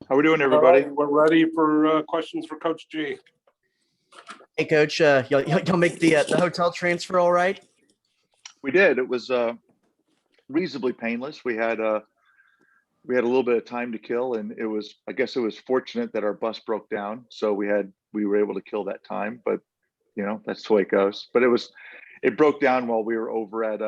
How we doing, All everybody? right, we're ready for questions for Coach G. Hey, Coach, you'll make the hotel transfer all right? We did. It was reasonably painless. We had a little bit of time to kill, and I guess it was fortunate that our bus broke down, so we were able to kill that time. But that's the way it goes. But it broke down while we were over at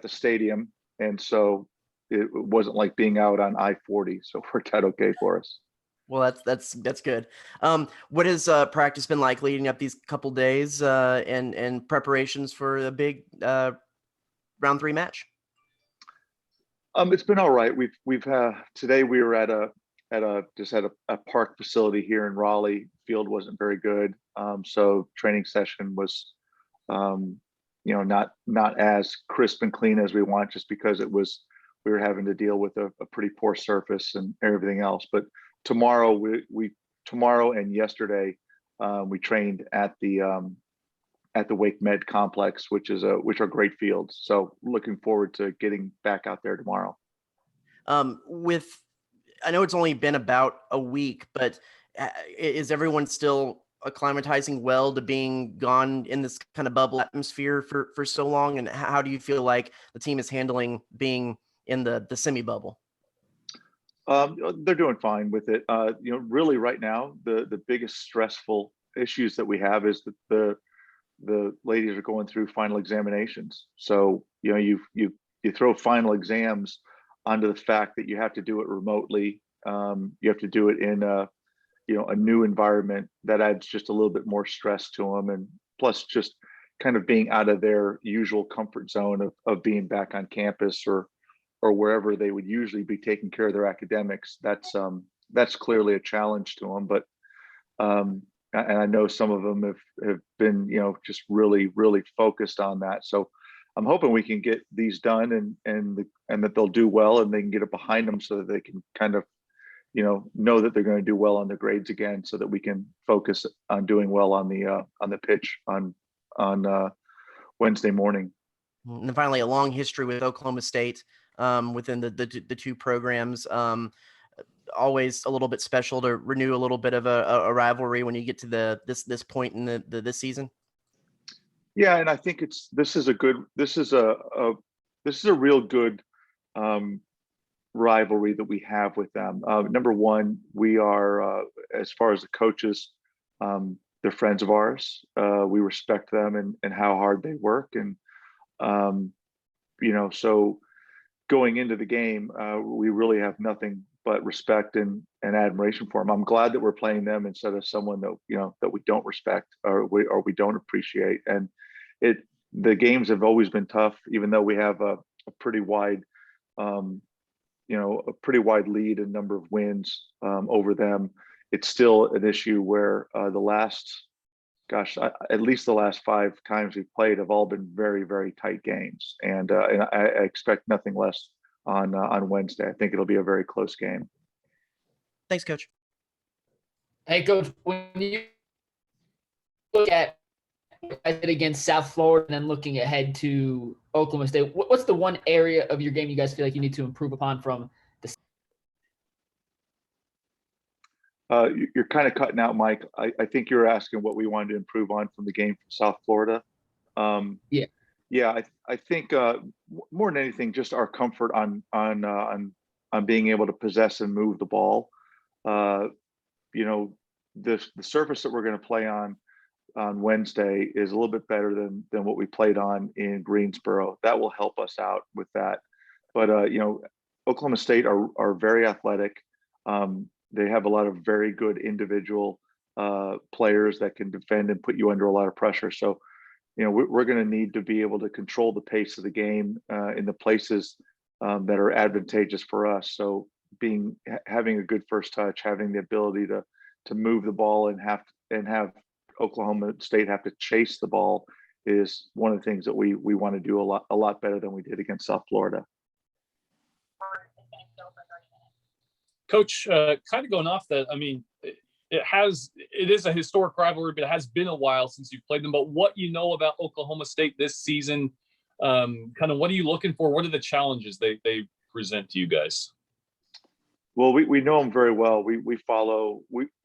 the stadium, and so it wasn't like being out on I-40, so it worked out okay for us. Well, that's good. What has practice been like leading up these couple days and preparations for the big round 3 match? It's been all right. We've today we were at a park facility here in Raleigh. Field wasn't very good, so training session was not as crisp and clean as we want, just because we were having to deal with a pretty poor surface and everything else. But tomorrow tomorrow and yesterday we trained at the Wake Med complex, which are great fields. So looking forward to getting back out there tomorrow. I know it's only been about a week, but is everyone still acclimatizing well to being gone in this kind of bubble atmosphere for so long? And how do you feel like the team is handling being in the semi bubble? They're doing fine with it. Really right now, the biggest stressful issues that we have is that the ladies are going through final examinations. So, you throw final exams onto the fact that you have to do it remotely. You have to do it in a new environment that adds just a little bit more stress to them. And plus just kind of being out of their usual comfort zone of being back on campus or wherever they would usually be taking care of their academics. That's clearly a challenge to them. But and I know some of them have been, just really, really focused on that. So I'm hoping we can get these done and that they'll do well and they can get it behind them so that they can kind of, know that they're going to do well on their grades again, so that we can focus on doing well on the pitch on Wednesday morning. And then finally, a long history with Oklahoma State within the two programs. Always a little bit special to renew a little bit of a rivalry when you get to this point in this season. Yeah, and I think this is a real good rivalry that we have with them. Number one, we are as far as the coaches, they're friends of ours. We respect them and how hard they work, and so going into the game, we really have nothing but respect and admiration for them. I'm glad that we're playing them instead of someone that we don't respect or we don't appreciate. And the games have always been tough, even though we have a pretty wide lead in number of wins over them. It's still an issue where at least the last 5 times we've played have all been very, very tight games, and I expect nothing less on Wednesday. I think it'll be a very close game. Thanks, Coach. Hey, Coach, when you look at it against South Florida and then looking ahead to Oklahoma State, what's the one area of your game you guys feel like you need to improve upon from the? You're kind of cutting out, Mike. I think you're asking what we wanted to improve on from the game from South Florida. Yeah. I think more than anything, just our comfort on being able to possess and move the ball. The surface that we're going to play on Wednesday is a little bit better than what we played on in Greensboro. That will help us out with that. But Oklahoma State are very athletic. They have a lot of very good individual players that can defend and put you under a lot of pressure. So, we're going to need to be able to control the pace of the game in the places that are advantageous for us. So, having a good first touch, having the ability to move the ball and have Oklahoma State have to chase the ball is one of the things that we want to do a lot better than we did against South Florida. Coach, kind of going off that, I mean, it is a historic rivalry, but it has been a while since you've played them. But what about Oklahoma State this season, kind of what are you looking for? What are the challenges they present to you guys? Well, we know them very well. We follow,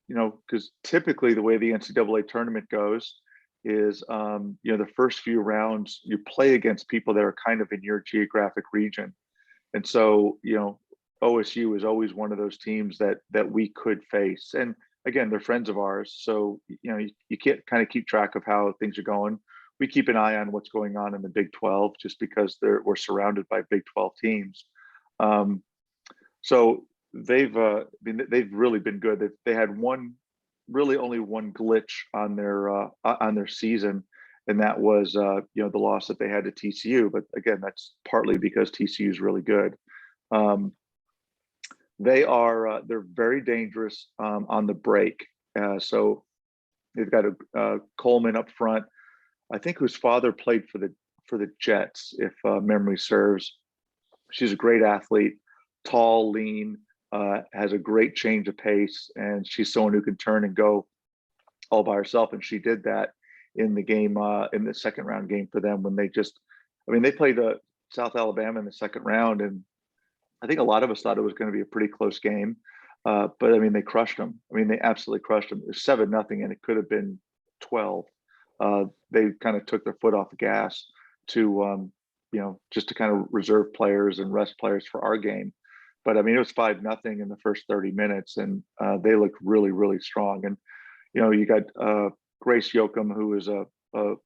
because typically the way the NCAA tournament goes is, the first few rounds you play against people that are kind of in your geographic region. And so, OSU is always one of those teams that we could face. And again, they're friends of ours. So, you can't kind of keep track of how things are going. We keep an eye on what's going on in the Big 12 just because we're surrounded by Big 12 teams. So they've really been good. They had only one glitch on their season, and that was the loss that they had to TCU. But again, that's partly because TCU is really good. They're very dangerous on the break. So they've got a Coleman up front, I think, whose father played for the Jets, if memory serves. She's a great athlete, tall, lean, has a great change of pace, and she's someone who can turn and go all by herself. And she did that in the game, in the second round game for them, when they played South Alabama in the second round, and I think a lot of us thought it was going to be a pretty close game. But they crushed them. They absolutely crushed them. It was 7-0, and it could have been 12. They kind of took their foot off the gas to, just to kind of reserve players and rest players for our game. But it was 5-0 in the first 30 minutes, and they looked really, really strong. And you got Grace Yoakum, who is a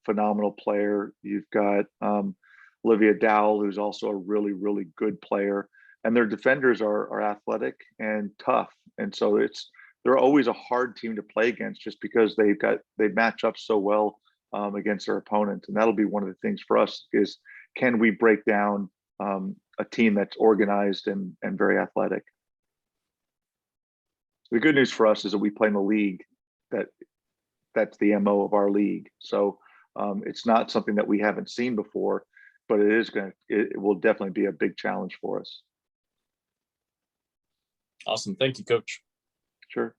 phenomenal player. You've got Olivia Dowell, who's also a really, really good player. And their defenders are athletic and tough, and so they're always a hard team to play against, just because they match up so well against their opponents. And that'll be one of the things for us is, can we break down a team that's organized and very athletic? The good news for us is that we play in a league that's the MO of our league. So it's not something that we haven't seen before, but it will definitely be a big challenge for us. Awesome. Thank you, Coach. Sure.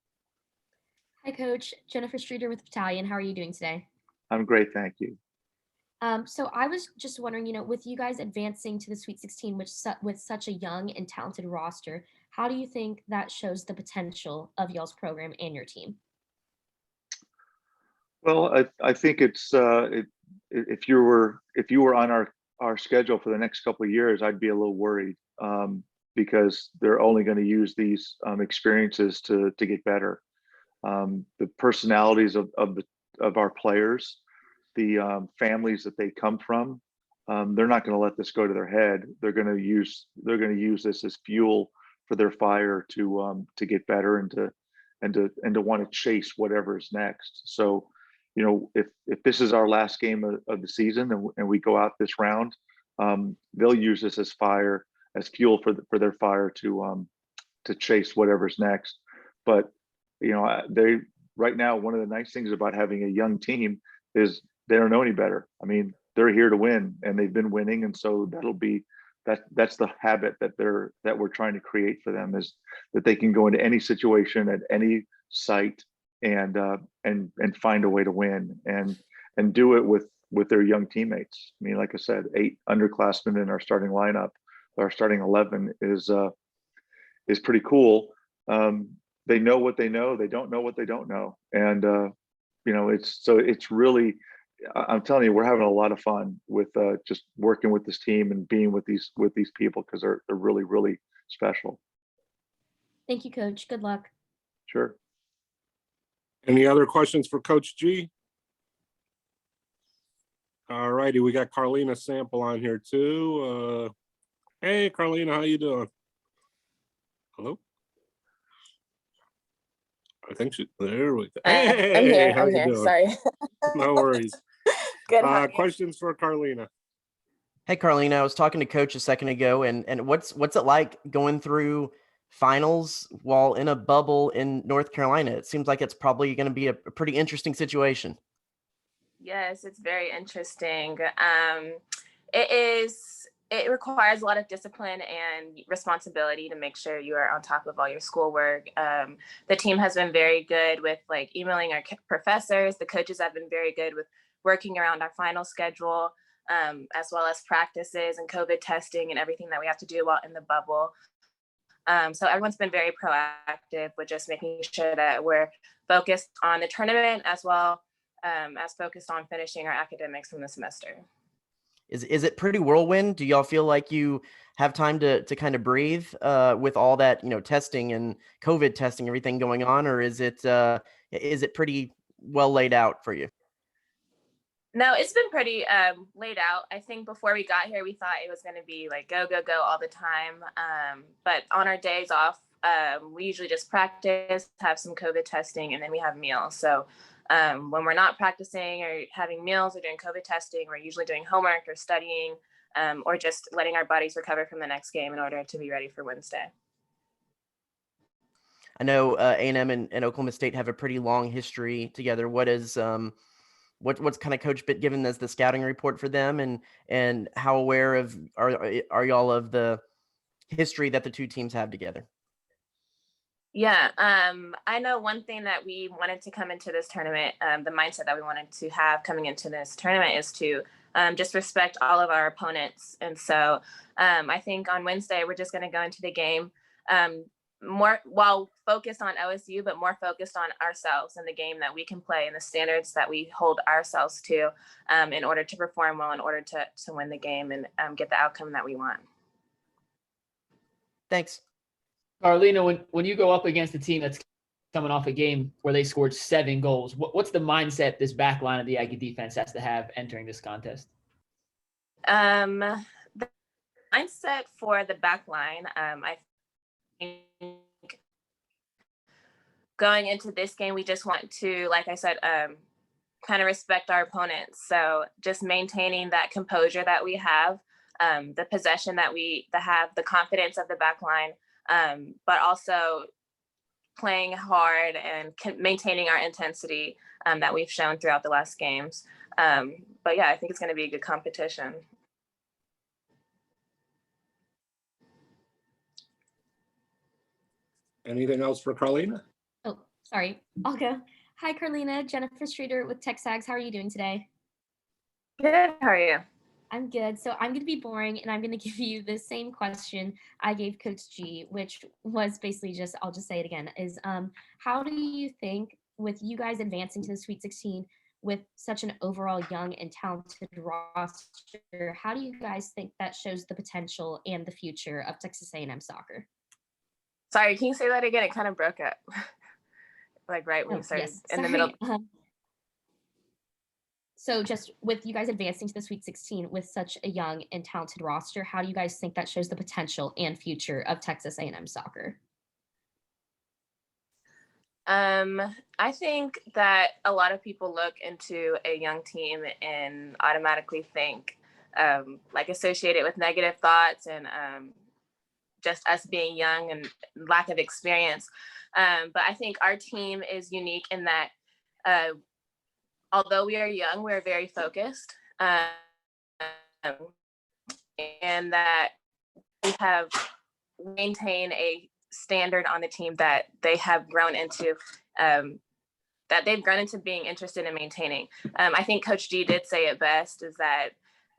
Hi, Coach. Jennifer Streeter with Battalion. How are you doing today? I'm great, thank you. So I was just wondering, with you guys advancing to the Sweet 16 with such a young and talented roster, how do you think that shows the potential of y'all's program and your team? Well, I think it's if you were on our schedule for the next couple of years, I'd be a little worried, because they're only going to use these experiences to get better. The personalities of our players, the families that they come from, they're not going to let this go to their head. They're going to use this as fuel for their fire to get better and to want to chase whatever's next. So, if this is our last game of the season and we go out this round, they'll use this as fuel for their fire to chase whatever's next. But they right now, one of the nice things about having a young team is they don't know any better. They're here to win, and they've been winning, and so that's the habit that we're trying to create for them, is that they can go into any situation at any site and find a way to win and do it with their young teammates. Like I said, 8 underclassmen in our starting lineup. Our starting 11 is pretty cool. They know what they know. They don't know what they don't know. And, it's really, I'm telling you, we're having a lot of fun with just working with this team and being with these people, because they're really, really special. Thank you, Coach. Good luck. Sure. Any other questions for Coach G? All righty, we got Karlina Sample on here too. Hey, Karlina, how you doing? Hello? I think there we go. Hey, I'm here. how I'm you here. doing? Sorry. No worries. Good. How are you? Questions for Karlina? Hey, Karlina, I was talking to Coach a second ago, and what's it like going through finals while in a bubble in North Carolina? It seems like it's probably going to be a pretty interesting situation. Yes, it's very interesting. It requires a lot of discipline and responsibility to make sure you are on top of all your schoolwork. The team has been very good with emailing our professors. The coaches have been very good with working around our final schedule, as well as practices and COVID testing and everything that we have to do while in the bubble. So everyone's been very proactive with just making sure that we're focused on the tournament as well as focused on finishing our academics from the semester. Is it pretty whirlwind? Do y'all feel like you have time to kind of breathe with all that, testing and COVID testing, everything going on, or is it pretty well laid out for you? No, it's been pretty laid out. I think before we got here, we thought it was going to be like go, go, go all the time. But on our days off, we usually just practice, have some COVID testing, and then we have meals. So when we're not practicing or having meals or doing COVID testing, we're usually doing homework or studying or just letting our bodies recover from the next game in order to be ready for Wednesday. I know A&M and Oklahoma State have a pretty long history together. What's kind of Coach been given as the scouting report for them, and how aware are y'all of the history that the two teams have together? Yeah, I know one thing that we wanted to come into this tournament, the mindset that we wanted to have coming into this tournament is to just respect all of our opponents. And so I think on Wednesday, we're just going to go into the game more while focused on OSU, but more focused on ourselves and the game that we can play and the standards that we hold ourselves to in order to perform well, in order to win the game and get the outcome that we want. Thanks. Karlina, when you go up against a team that's coming off a game where they scored 7 goals, what's the mindset this back line of the Aggie defense has to have entering this contest? The mindset for the back line, I think going into this game, we just want to, like I said, kind of respect our opponents. So just maintaining that composure that we have, the possession that we have, the confidence of the back line, but also playing hard and maintaining our intensity that we've shown throughout the last games. But yeah, I think it's going to be a good competition. Anything else for Karlina? Oh, sorry. I'll go. Hi, Karlina. Jennifer Streeter with TexAgs. How are you doing today? Good. How are you? I'm good. So I'm going to be boring and I'm going to give you the same question I gave Coach G, which was basically just, I'll just say it again, is how do you think with you guys advancing to the Sweet 16 with such an overall young and talented roster, how do you guys think that shows the potential and the future of Texas A&M soccer? Sorry, can you say that again? It kind of broke up. Like right when you started in the middle. So just with you guys advancing to the Sweet 16 with such a young and talented roster, how do you guys think that shows the potential and future of Texas A&M soccer? I think that a lot of people look into a young team and automatically think like associated with negative thoughts and just us being young and lack of experience. But I think our team is unique in that although we are young, we're very focused, and that we have maintained a standard on the team that they have grown into, being interested in maintaining. I think Coach G did say it best, is that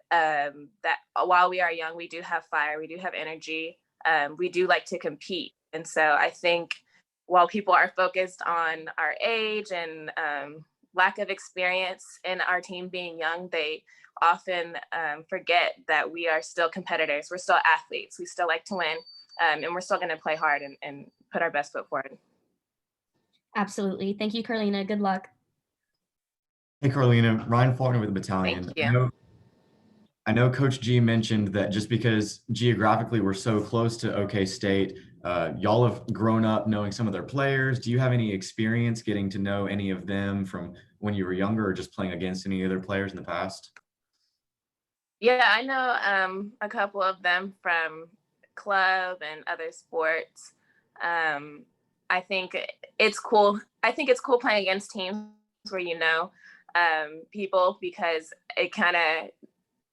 that while we are young, we do have fire, we do have energy, we do like to compete. And so I think while people are focused on our age and lack of experience in our team being young, they often forget that we are still competitors. We're still athletes. We still like to win, and we're still going to play hard and put our best foot forward. Absolutely. Thank you, Karlina. Good luck. Hey, Karlina. Ryan Faulkner with the Battalion. Thank you. I know Coach G mentioned that just because geographically we're so close to OK State, y'all have grown up knowing some of their players. Do you have any experience getting to know any of them from when you were younger or just playing against any other players in the past? Yeah, I know a couple of them from club and other sports. I think it's cool. I think it's cool playing against teams where you know people, because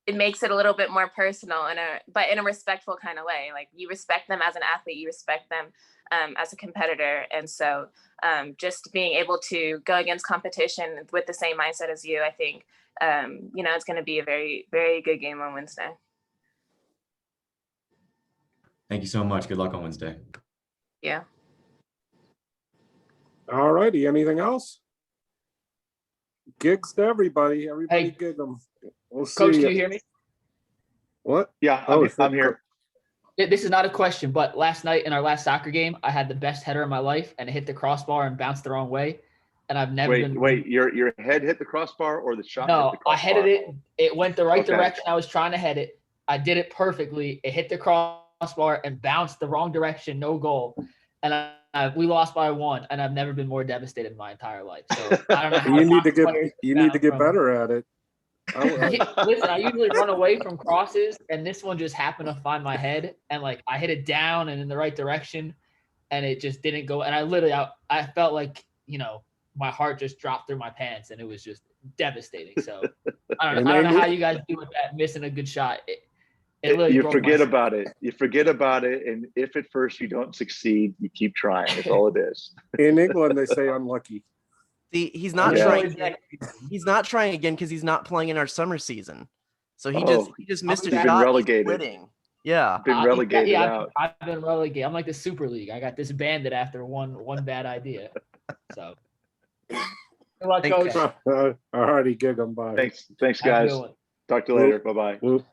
it makes it a little bit more personal but in a respectful kind of way. Like, you respect them as an athlete, you respect them as a competitor. And so just being able to go against competition with the same mindset as you, I think, it's going to be a very, very good game on Wednesday. Thank you so much. Good luck on Wednesday. Yeah. All righty. Anything else? Gigs to everybody. Everybody Hey, gig them. We'll see. Coach, do ya. you hear me? What? Yeah, Oh, I'm here. This is not a question, but last night in our last soccer game, I had the best header of my life, and it hit the crossbar and bounced the wrong way. And I've never been. Wait, your head hit the crossbar or the shot hit No, the I crossbar? headed it. It went the right Okay. direction. I was trying to head it. I did it perfectly. It hit the crossbar and bounced the wrong direction. No goal. And we lost by 1. And I've never been more devastated in my entire life. So I don't know how You need to soccer get players better bounce from- at it. Listen, I usually run away from crosses, and this one just happened to find my head, and like I hit it down and in the right direction, and it just didn't go. And I literally, I felt like, you know, my heart just dropped through my pants, and it was just devastating. So I don't know how you guys do with that, missing a good shot. It really You broke forget my about it. You forget about it, and if at first you don't succeed, you keep trying. That's all it is. In England, they say unlucky. See, he's not Yeah. trying again. He's not trying again because he's not playing in our summer season. So he just missed a You've shot. been He's relegated. quitting. Yeah. Been relegated yeah, out. I've been relegated. I'm like the Super League. I got disbanded after one bad idea. So good luck, Thank Coach. you. All righty, gig them. Bye. Thanks, Have a good guys. one. Talk to you later. Bye bye. Whoop.